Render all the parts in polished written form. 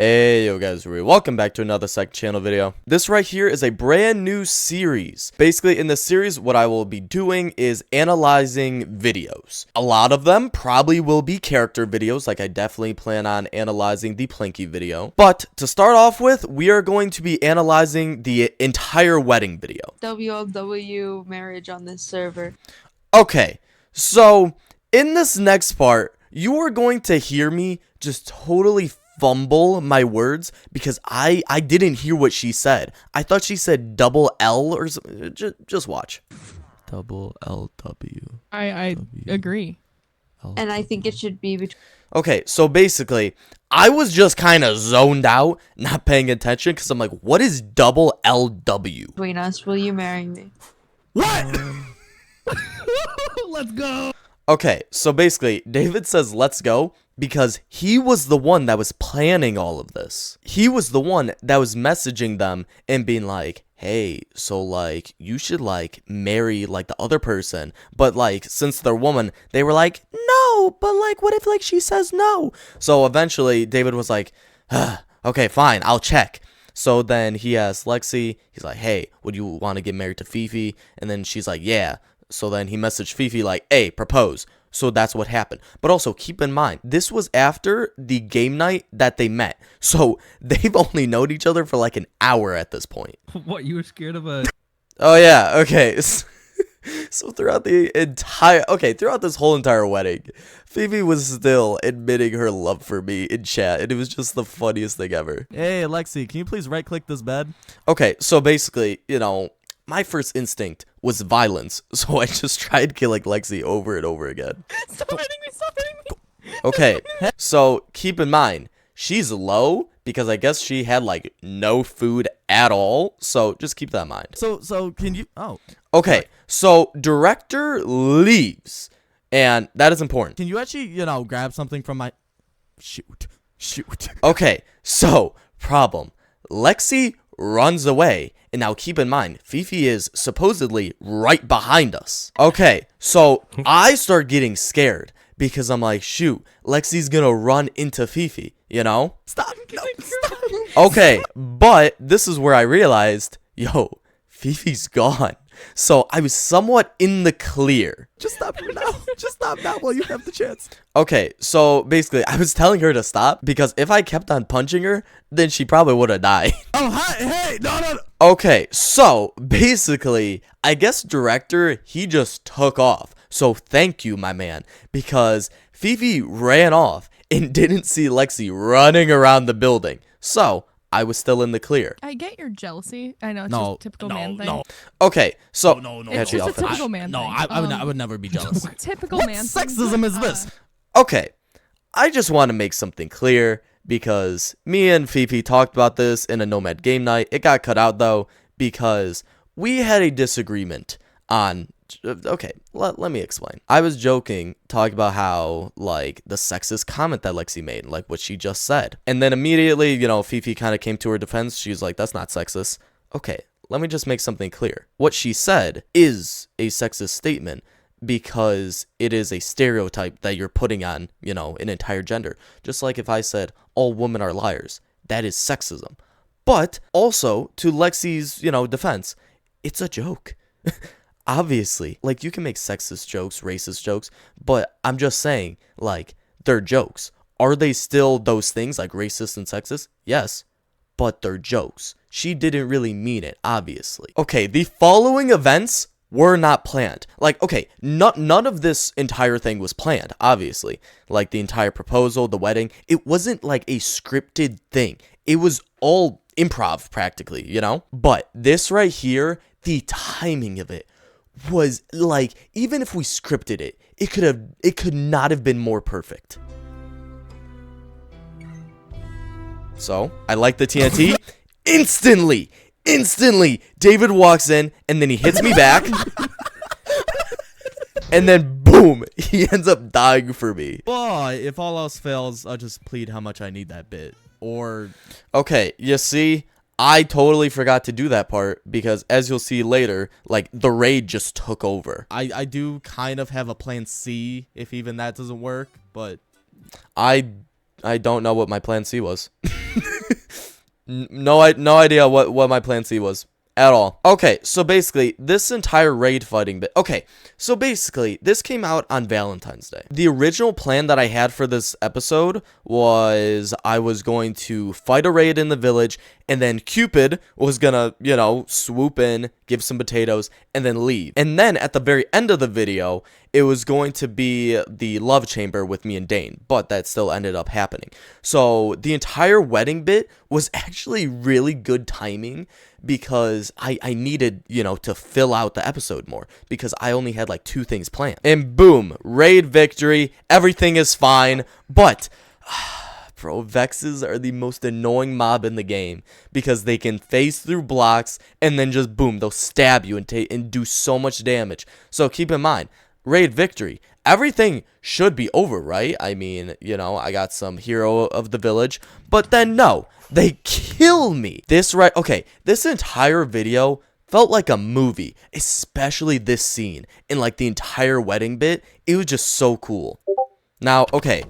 Hey yo guys, welcome back to another Sec Channel video. This right here is a brand new series. Basically in this series what I will be doing is analyzing videos. A lot of them probably will be character videos, like I definitely plan on analyzing the Plinky video. But to start off with, we are going to be analyzing the entire wedding video. WLW marriage on this server. Okay, so in this next part, you are going to hear me just totally fumble my words because I didn't hear what she said. I thought she said double L or something. Just watch. Double LW. I agree. And I think it should be between Okay, so basically, I was just kind of zoned out, not paying attention, because I'm like, what is double LW? us. Will you marry me? What? Let's go. Okay, so basically, David says let's go because he was the one that was planning all of this. He was the one that was messaging them and being like, hey, so like, you should like marry like the other person. But like, since they're woman, they were like, no, but like, what if like she says no? So eventually, David was like, okay, fine, I'll check. So then he asked Lexi, he's like, hey, would you want to get married to Fifi? And then she's like, yeah. So then he messaged Fifi like, hey, propose. So that's what happened. But also keep in mind, this was after the game night that they met. So they've only known each other for like an hour at this point. What, you were scared of a... Oh yeah, okay. So throughout this whole entire wedding, Phoebe was still admitting her love for me in chat, and it was just the funniest thing ever. Hey, Lexi, can you please right-click this bed? Okay, so basically, you know, my first instinct was violence, so I just tried killing Lexi over and over again. Stop hitting me, stop hitting me. Okay, so keep in mind, she's low because I guess she had like no food at all, so just keep that in mind. So can you... Oh. Okay, so director leaves, and that is important. Can you actually, grab something from my... Shoot. Okay, so, problem. Lexi runs away, and now keep in mind, Fifi is supposedly right behind us. Okay, so I start getting scared because I'm like, shoot, Lexi's gonna run into Fifi, you know? Stop. No, stop. Okay, but this is where I realized, yo, Fifi's gone. So I was somewhat in the clear. Just stop now. Just stop now while you have the chance. Okay, so basically, I was telling her to stop because if I kept on punching her, then she probably would have died. Oh, hi, hey, no. Okay, so basically, I guess director, he just took off. So thank you, my man, because Fifi ran off and didn't see Lexi running around the building. So I was still in the clear. I get your jealousy. I know it's No, just a typical man thing. no. Okay, so No. It's just a typical man No, thing. I would never be jealous. Typical What man thing. sexism is this? Okay, I just want to make something clear because me and Fifi talked about this in a Nomad game night. It got cut out though because we had a disagreement on... Okay, let me explain. I was joking, talking about how, like, the sexist comment that Lexi made, like what she just said. And then immediately, Fifi kind of came to her defense. She's like, that's not sexist. Okay, let me just make something clear. What she said is a sexist statement because it is a stereotype that you're putting on, an entire gender. Just like if I said, all women are liars. That is sexism. But also, to Lexi's, defense, it's a joke. Obviously, like, you can make sexist jokes, racist jokes, but I'm just saying, like, they're jokes. Are they still those things, like racist and sexist? Yes, but they're jokes. She didn't really mean it, obviously. Okay, the following events were not planned. Like, okay, none of this entire thing was planned, obviously. Like, the entire proposal, the wedding, it wasn't like a scripted thing. It was all improv, practically, But this right here, the timing of it was like, even if we scripted it, it could not have been more perfect. So I like the TNT. Instantly, David walks in and then he hits me back. And then boom, he ends up dying for me. But if all else fails, I'll just plead how much I need that bit. Or... Okay, you see, I totally forgot to do that part because, as you'll see later, like, the raid just took over. I do kind of have a plan C if even that doesn't work, but... I I don't know what my plan C was. No idea what my plan C was at all. Okay, so basically, this entire raid fighting bit. Okay, so basically, this came out on Valentine's Day. The original plan that I had for this episode was I was going to fight a raid in the village, and then Cupid was gonna, you know, swoop in, give some potatoes, and then leave. And then at the very end of the video, it was going to be the love chamber with me and Dane, but that still ended up happening. So the entire wedding bit was actually really good timing because I needed, you know, to fill out the episode more because I only had like 2 things planned. And boom, raid victory, everything is fine, but bro, Vexes are the most annoying mob in the game because they can phase through blocks and then just boom, they'll stab you and do so much damage. So keep in mind, raid victory, everything should be over, right? I mean, you know, I got some hero of the village, but then no, they kill me. This entire video felt like a movie, especially this scene and like the entire wedding bit. It was just so cool. Now, okay,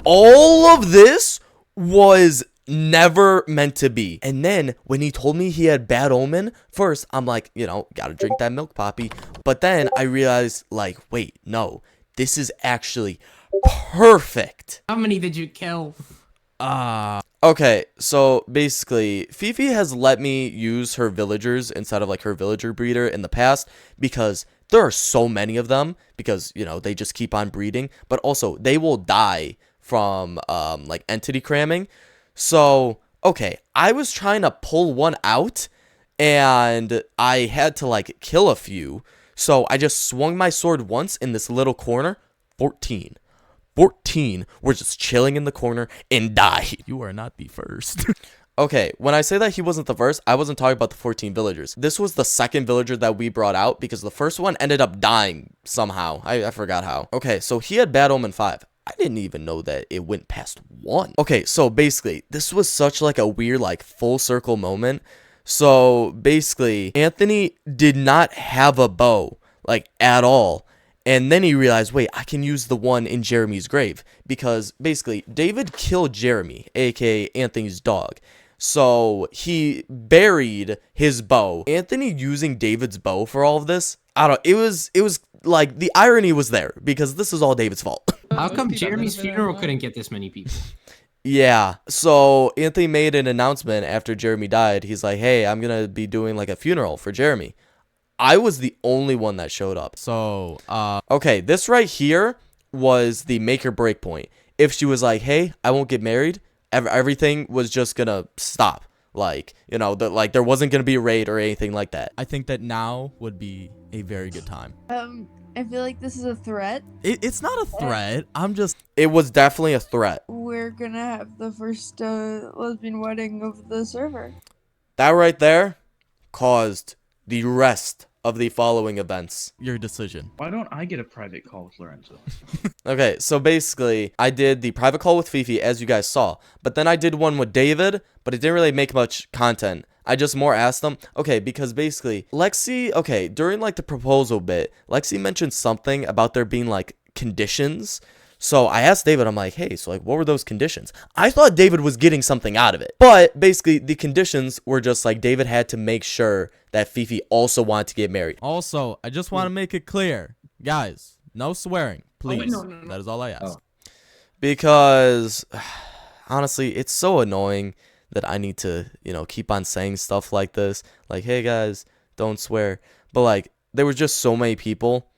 all of this was never meant to be. And then when he told me he had bad omen, first I'm like, you know, gotta drink that milk poppy. But then I realized, like, wait, no, this is actually perfect. How many did you kill? Okay, so basically, Fifi has let me use her villagers instead of like her villager breeder in the past because there are so many of them because, you know, they just keep on breeding, but also they will die from like entity cramming. So, okay, I was trying to pull one out and I had to like kill a few. So I just swung my sword once in this little corner, 14 were just chilling in the corner and died. You are not the first. Okay, when I say that he wasn't the first, I wasn't talking about the 14 villagers. This was the second villager that we brought out because the first one ended up dying somehow. I forgot how. Okay, so he had Bad Omen 5. I didn't even know that it went past 1. Okay, so basically, this was such like a weird like full circle moment. So basically, Anthony did not have a bow like at all. And then he realized, wait, I can use the one in Jeremy's grave because basically David killed Jeremy, aka Anthony's dog. So he buried his bow. Anthony using David's bow for all of this, I don't. It was like the irony was there because this is all David's fault. How come Jeremy's funeral couldn't get this many people? Yeah, so Anthony made an announcement after Jeremy died. He's like, hey, I'm gonna be doing like a funeral for Jeremy. I was the only one that showed up. So, okay, this right here was the make or break point. If she was like, hey, I won't get married, everything was just gonna stop. Like, you know, like there wasn't gonna be a raid or anything like that. I think that now would be a very good time. I feel like this is a threat. It's not a threat. It was definitely a threat. We're gonna have the first lesbian wedding of the server. That right there caused the rest of the following events. Your decision. Why don't I get a private call with Lorenzo? Okay, so basically, I did the private call with Fifi, as you guys saw. But then I did one with David, but it didn't really make much content. I just more asked them, okay, because basically, Lexi, okay, during like the proposal bit, Lexi mentioned something about there being like conditions. So I asked David, I'm like, hey, so like, what were those conditions? I thought David was getting something out of it. But basically, the conditions were just like David had to make sure that Fifi also wanted to get married. Also, I just want to make it clear, guys, no swearing, please. wait, no. That is all I ask. Because honestly, it's so annoying that I need to, you know, keep on saying stuff like this. Like, hey guys, don't swear. But like, there were just so many people.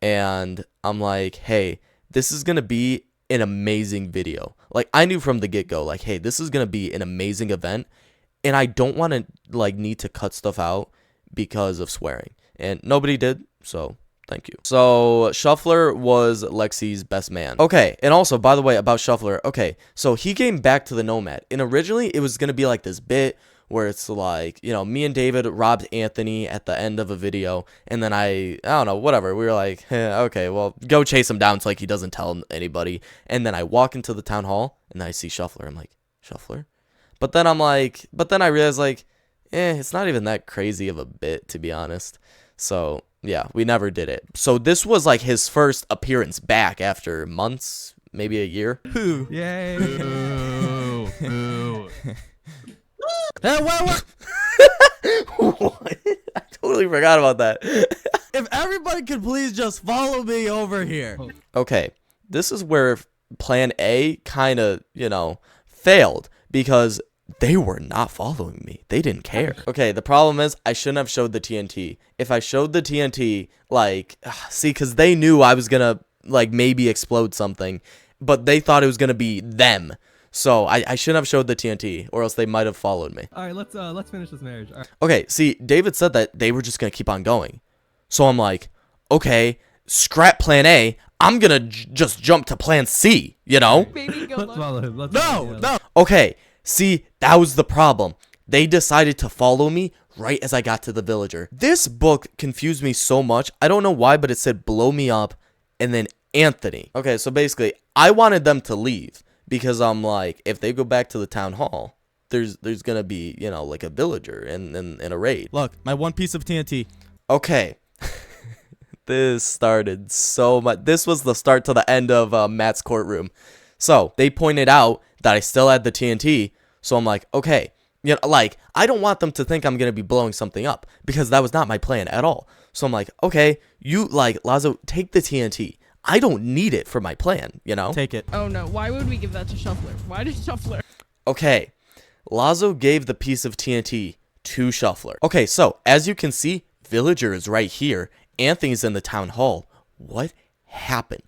And I'm like, hey, this is going to be an amazing video. Like, I knew from the get-go, like, hey, this is going to be an amazing event. And I don't want to, like, need to cut stuff out because of swearing. And nobody did, so thank you. So, Shuffler was Lexi's best man. Okay, and also, by the way, about Shuffler, okay, so he came back to the Nomad. And originally, it was going to be like this bit where it's like, you know, me and David robbed Anthony at the end of a video, and then I don't know, whatever. We were like, okay, well, go chase him down so like he doesn't tell anybody. And then I walk into the town hall, and I see Shuffler. I'm like, Shuffler? But then I realized like, it's not even that crazy of a bit, to be honest. So, yeah, we never did it. So this was like his first appearance back after months, maybe a year. Who? Yay. Boo. Boo. Hey, what? What? I totally forgot about that. If everybody could please just follow me over here. Okay, this is where plan A kind of, failed because they were not following me. They didn't care. Okay, the problem is I shouldn't have showed the TNT. If I showed the TNT, because they knew I was gonna, maybe explode something, but they thought it was gonna be them. So I shouldn't have showed the TNT, or else they might have followed me. All right, let's finish this marriage. All right. Okay, see, David said that they were just gonna keep on going. So I'm like, okay, scrap plan A. I'm gonna just jump to plan C, Baby, go Let's look. follow him. Let's follow him. No. Okay, see, that was the problem. They decided to follow me right as I got to the villager. This book confused me so much. I don't know why, but it said blow me up and then Anthony. Okay, so basically, I wanted them to leave because I'm like, if they go back to the town hall, there's gonna be, a villager and a raid. Look, my one piece of TNT. Okay. This started so much. This was the start to the end of Matt's courtroom. So they pointed out that I still had the TNT. So I'm like, okay, I don't want them to think I'm going to be blowing something up because that was not my plan at all. So I'm like, okay, you Lazo, take the TNT. I don't need it for my plan, Take it. Oh no, why would we give that to Shuffler? Why did Shuffler? Okay, Lazo gave the piece of TNT to Shuffler. Okay, so as you can see, Villager is right here. Anthony's in the town hall. What happened?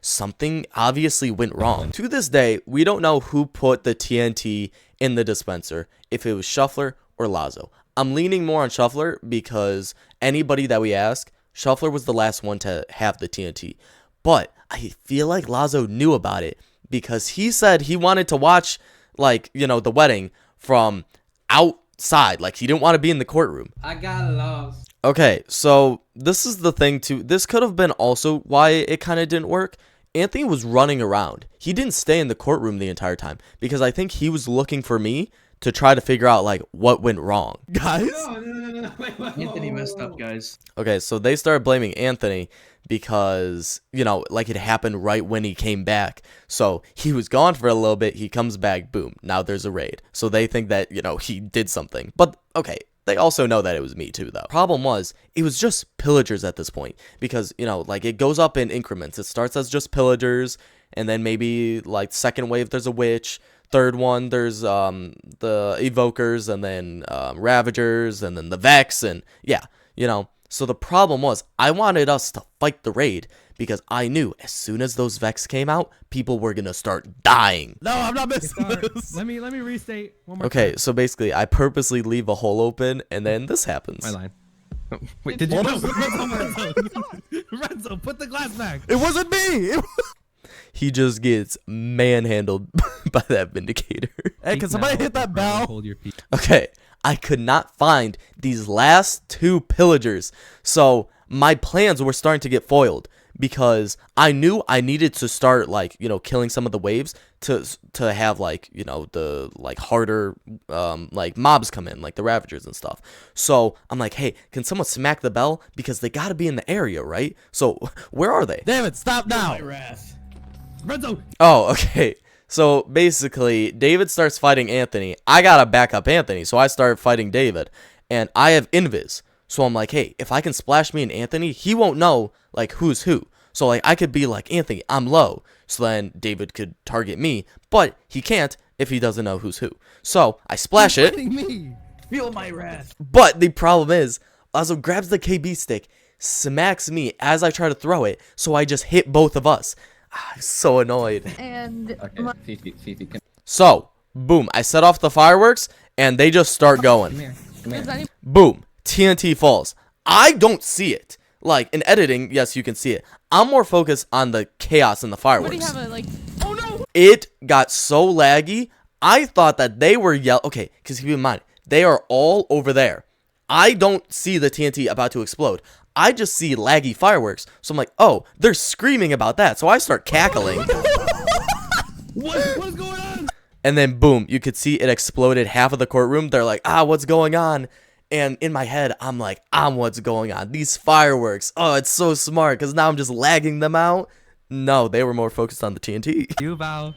Something obviously went wrong. To this day, we don't know who put the TNT in the dispenser, if it was Shuffler or Lazo. I'm leaning more on Shuffler because anybody that we ask, Shuffler was the last one to have the TNT. But I feel like Lazo knew about it because he said he wanted to watch, the wedding from outside. He didn't want to be in the courtroom. I got lost. Okay, so this is the thing too. This could have been also why it kind of didn't work. Anthony was running around. He didn't stay in the courtroom the entire time because I think he was looking for me to try to figure out what went wrong. Guys? No. Wait, Anthony messed up, guys. Okay, so they started blaming Anthony because, it happened right when he came back. So he was gone for a little bit. He comes back. Boom. Now there's a raid. So they think that, he did something. But okay. They also know that it was me too, though. Problem was, it was just pillagers at this point. Because, it goes up in increments. It starts as just pillagers. And then maybe, second wave, there's a witch. Third one, there's the evokers. And then ravagers. And then the vex. And yeah, So the problem was, I wanted us to fight the raid. Because I knew as soon as those vex came out, people were going to start dying. No, I'm not missing Sorry. this. Let me restate one more Okay, time. so basically, I purposely leave a hole open. And then this happens. My line. Oh, wait, did you? Hold No, on. Renzo, put the glass back. It wasn't me. He just gets manhandled by that Vindicator. Hey, can somebody hit that bell? Hold your peace. Okay, I could not find these last two pillagers, so my plans were starting to get foiled because I knew I needed to start killing some of the waves to have the harder mobs come in, the ravagers and stuff. So I'm like, hey, can someone smack the bell because they got to be in the area, right? So where are they? Damn it, stop now. Renzo. Oh, okay. So basically, David starts fighting Anthony. I gotta back up Anthony, so I start fighting David. And I have Invis. So I'm like, hey, if I can splash me and Anthony, he won't know, who's who. So, I could be like, Anthony, I'm low. So then David could target me. But he can't if he doesn't know who's who. So I splash it. Me. Feel my wrath. But the problem is, Lazo grabs the KB stick, smacks me as I try to throw it. So I just hit both of us. I'm so annoyed. And Fifi, So, boom, I set off the fireworks, and they just start going. Is any- Boom, TNT falls. I don't see it. In editing, yes, you can see it. I'm more focused on the chaos and the what do you fireworks. have oh no! It got so laggy, I thought that they were okay, because keep in mind, they are all over there. I don't see the TNT about to explode. I just see laggy fireworks. So I'm like, oh, they're screaming about that. So I start cackling. What is going on? And then boom, you could see it exploded half of the courtroom. They're like, what's going on? And in my head, I'm like, what's going on? These fireworks. Oh, it's so smart because now I'm just lagging them out. No, they were more focused on the TNT. You vow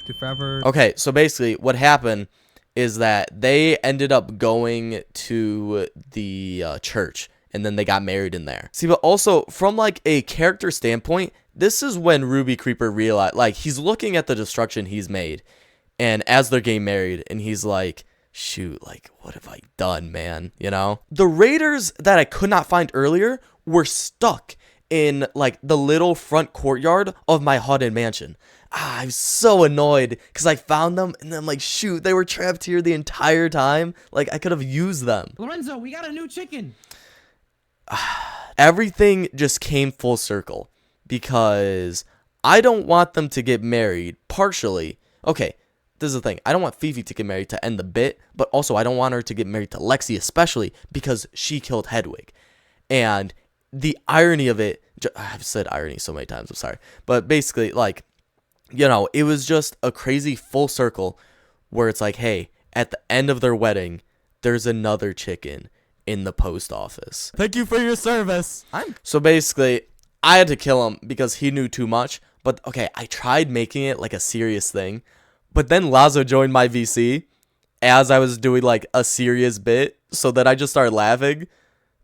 to forever. Okay, so basically what happened is that they ended up going to the church, and then they got married in there. See, but also from like a character standpoint, this is when Ruby Creeper realized, like, he's looking at the destruction he's made, and as they're getting married, and he's like, shoot, like, what have I done, man? You know? The raiders that I could not find earlier were stuck in like the little front courtyard of my haunted mansion. I was so annoyed because I found them and then like, shoot, they were trapped here the entire time. Like, I could have used them. Lorenzo, we got a new chicken. Everything just came full circle because I don't want them to get married partially. Okay, this is the thing. I don't want Fifi to get married to end the bit, but also I don't want her to get married to Lexi, especially because she killed Hedwig. And the irony of it, I've said irony so many times, I'm sorry. But basically, like, you know, it was just a crazy full circle where it's like, hey, at the end of their wedding, there's another chicken in the post office. Thank you for your service. So basically, I had to kill him because he knew too much. But okay, I tried making it like a serious thing. But then Lazo joined my VC as I was doing like a serious bit. So then I just started laughing.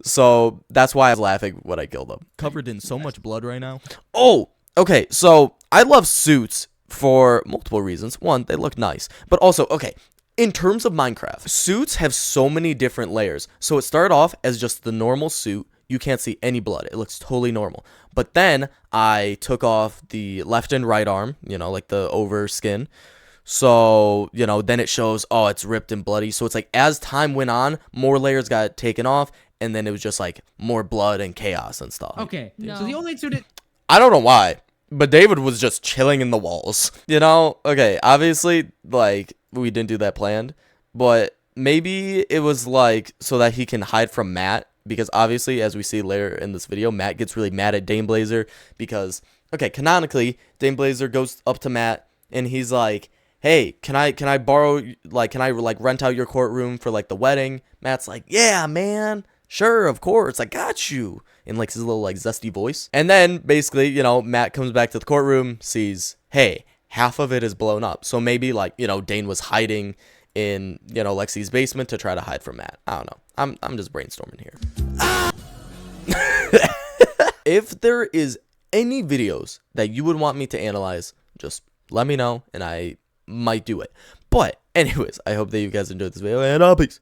So that's why I was laughing when I killed him. Covered in so much blood right now. Oh, okay. So I love suits for multiple reasons. One, they look nice. But also, okay, in terms of Minecraft, suits have so many different layers. So it started off as just the normal suit. You can't see any blood. It looks totally normal. But then I took off the left and right arm, you know, like the over skin. So, you know, then it shows, oh, it's ripped and bloody. So it's like as time went on, more layers got taken off. And then it was just like more blood and chaos and stuff. Okay, No. so the only two that I don't know why, but David was just chilling in the walls. You know? Okay, obviously, like, we didn't do that planned. But maybe it was like so that he can hide from Matt. Because obviously, as we see later in this video, Matt gets really mad at Dame Blazer. Because, okay, canonically, Dame Blazer goes up to Matt and he's like, hey, can I borrow, like, can I, like, rent out your courtroom for, like, the wedding? Matt's like, yeah, man. Sure, of course, I got you. In like his little like zesty voice. And then basically, you know, Matt comes back to the courtroom, sees, hey, half of it is blown up. So maybe like, you know, Dane was hiding in, you know, Lexi's basement to try to hide from Matt. I don't know. I'm just brainstorming here. If there is any videos that you would want me to analyze, just let me know and I might do it. But anyways, I hope that you guys enjoyed this video and peace.